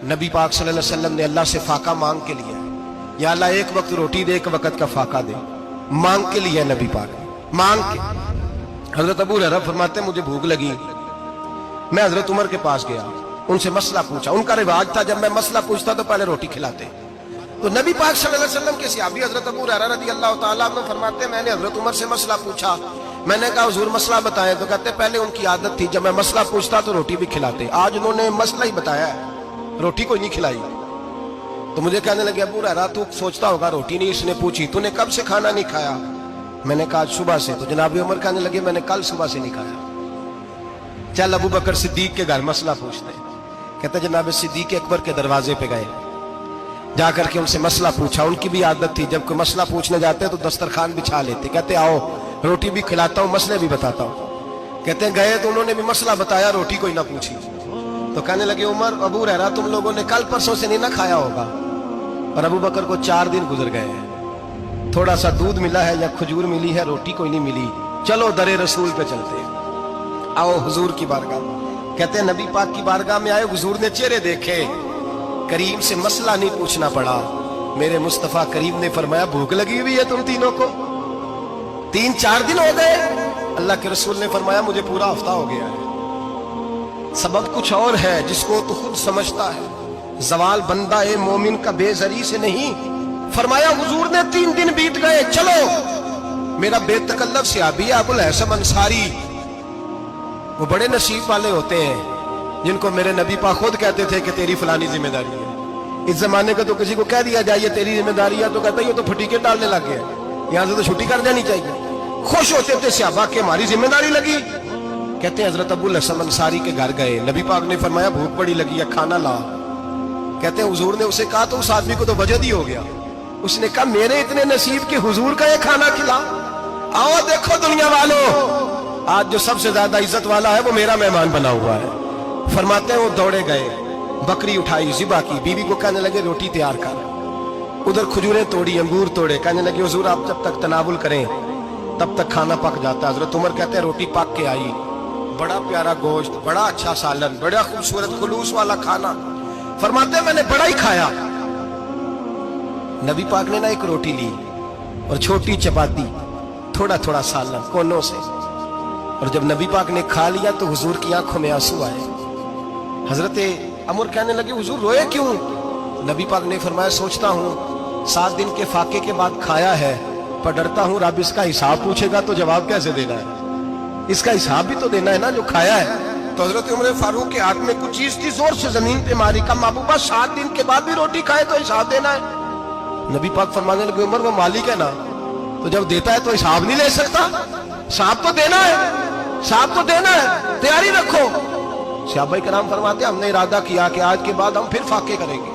نبی پاک صلی اللہ علیہ وسلم نے اللہ سے فاقہ مانگ کے لیا، یا اللہ ایک وقت روٹی دے، ایک وقت کا فاقہ دے، مانگ کے لیا نبی پاک نے، مانگ کے۔ حضرت ابو ہریرہ فرماتے ہیں مجھے بھوک لگی، میں حضرت عمر کے پاس گیا، ان سے مسئلہ پوچھا۔ ان کا رواج تھا جب میں مسئلہ پوچھتا تو پہلے روٹی کھلاتے۔ تو نبی پاک صلی اللہ علیہ وسلم کے صحابی حضرت ابو ہریرہ رضی اللہ تعالیٰ عنہ فرماتے ہیں میں نے حضرت عمر سے مسئلہ پوچھا، میں نے کہا حضور مسئلہ بتائیں، تو کہتے پہلے ان کی عادت تھی جب میں مسئلہ پوچھتا تو روٹی بھی کھلاتے، آج انہوں نے مسئلہ ہی بتایا ہے، روٹی کوئی نہیں کھلائی۔ تو مجھے کہنے لگے ابو ہریرہ تو سوچتا ہوگا روٹی نہیں اس نے پوچھی، تو نے کب سے کھانا نہیں کھایا؟ میں نے کہا صبح سے۔ تو جناب عمر کہنے لگے میں نے کل صبح سے نہیں کھایا، چل ابو بکر صدیق کے گھر مسئلہ پوچھتے ہیں۔ کہتے جناب صدیق اکبر کے دروازے پہ گئے، جا کر کے ان سے مسئلہ پوچھا۔ ان کی بھی عادت تھی جب کوئی مسئلہ پوچھنے جاتے تو دسترخوان بچھا لیتے، کہتے آؤ روٹی بھی کھلاتا ہوں مسئلے بھی بتاتا ہوں۔ کہتے ہیں گئے تو انہوں نے بھی مسئلہ بتایا، روٹی کوئی نہ پوچھی۔ تو کہنے لگے عمر ابو ہریرہ تم لوگوں نے کل پرسوں سے نہیں نہ کھایا ہوگا۔ اور ابو بکر کو 4 دن گزر گئے ہیں، تھوڑا سا دودھ ملا ہے یا کھجور ملی ہے، روٹی کوئی نہیں ملی، چلو در رسول پہ چلتے ہیں، آؤ حضور کی بارگاہ۔ کہتے ہیں نبی پاک کی بارگاہ میں آئے، حضور نے چہرے دیکھے، کریم سے مسئلہ نہیں پوچھنا پڑا۔ میرے مصطفیٰ کریم نے فرمایا بھوک لگی ہوئی ہے تم تینوں کو، 3-4 دن ہو گئے؟ اللہ کے رسول نے فرمایا مجھے پورا ہفتہ ہو گیا ہے۔ سبب کچھ اور ہے جس کو تو خود سمجھتا ہے، زوال بندہ مومن کا بے زری سے نہیں۔ فرمایا حضور نے 3 دن بیت گئے، چلو۔ میرا بے تکلف صحابی ابو الحسن انصاری، وہ بڑے نصیب والے ہوتے ہیں جن کو میرے نبی پاک خود کہتے تھے کہ تیری فلانی ذمہ داری ہے۔ اس زمانے کا تو کسی کو کہہ دیا جائے یہ تیری ذمہ داری ہے تو کہتا ہے یہ تو پھٹیکے ڈالنے لگ گیا، یہاں سے تو چھٹی کر جانی چاہیے۔ خوش ہوتے تھے صحابہ کہ ہماری ذمہ داری لگی۔ کہتے ہیں حضرت ابو الحسن انصاری کے گھر گئے، نبی پاک نے فرمایا بھوک بڑی لگی ہے کھانا لا۔ کہتے ہیں حضور نے اسے کہا تو اس آدمی کو تو وجد ہی ہو گیا، اس نے کہا میرے اتنے نصیب کہ حضور کا یہ کھانا کھلا۔ آؤ دیکھو دنیا والوں، آج جو سب سے زیادہ عزت والا ہے وہ میرا مہمان بنا ہوا ہے۔ فرماتے ہیں وہ دوڑے گئے، بکری اٹھائی، ذبح کی، بیوی کو کہنے لگے روٹی تیار کر، ادھر کھجوریں توڑی، انگور توڑے، کہنے لگے حضور آپ جب تک تناول کریں تب تک کھانا پک جاتا ہے۔ حضرت عمر کہتے ہیں روٹی پک کے آئی، بڑا پیارا گوشت، بڑا اچھا سالن، بڑا خوبصورت خلوص والا کھانا۔ فرماتے ہیں میں نے بڑا ہی کھایا۔ نبی پاک نے نہ ایک روٹی لی اور چھوٹی چپاتی، تھوڑا تھوڑا سالن کونوں سے، اور جب نبی پاک نے کھا لیا تو حضور کی آنکھوں میں آنسو آئے۔ حضرت عمر کہنے لگے حضور روئے کیوں؟ نبی پاک نے فرمایا سوچتا ہوں 7 دن کے فاقے کے بعد کھایا ہے، پر ڈرتا ہوں رب اس کا حساب پوچھے گا تو جواب کیسے دینا ہے، اس کا حساب بھی تو دینا ہے نا جو کھایا ہے۔ تو حضرت عمر فاروق کے ہاتھ میں کچھ چیز تھی، زور سے زمین پہ ماری، کہا محبوبہ 7 دن کے بعد بھی روٹی کھائے تو حساب دینا ہے؟ نبی پاک فرمانے لگے عمر وہ مالک ہے نا، تو جب دیتا ہے تو حساب نہیں لے سکتا، حساب تو دینا ہے، حساب تو دینا ہے، تیاری رکھو۔ صحابہ کرام فرماتے ہیں ہم نے ارادہ کیا کہ آج کے بعد ہم پھر فاقے کریں گے۔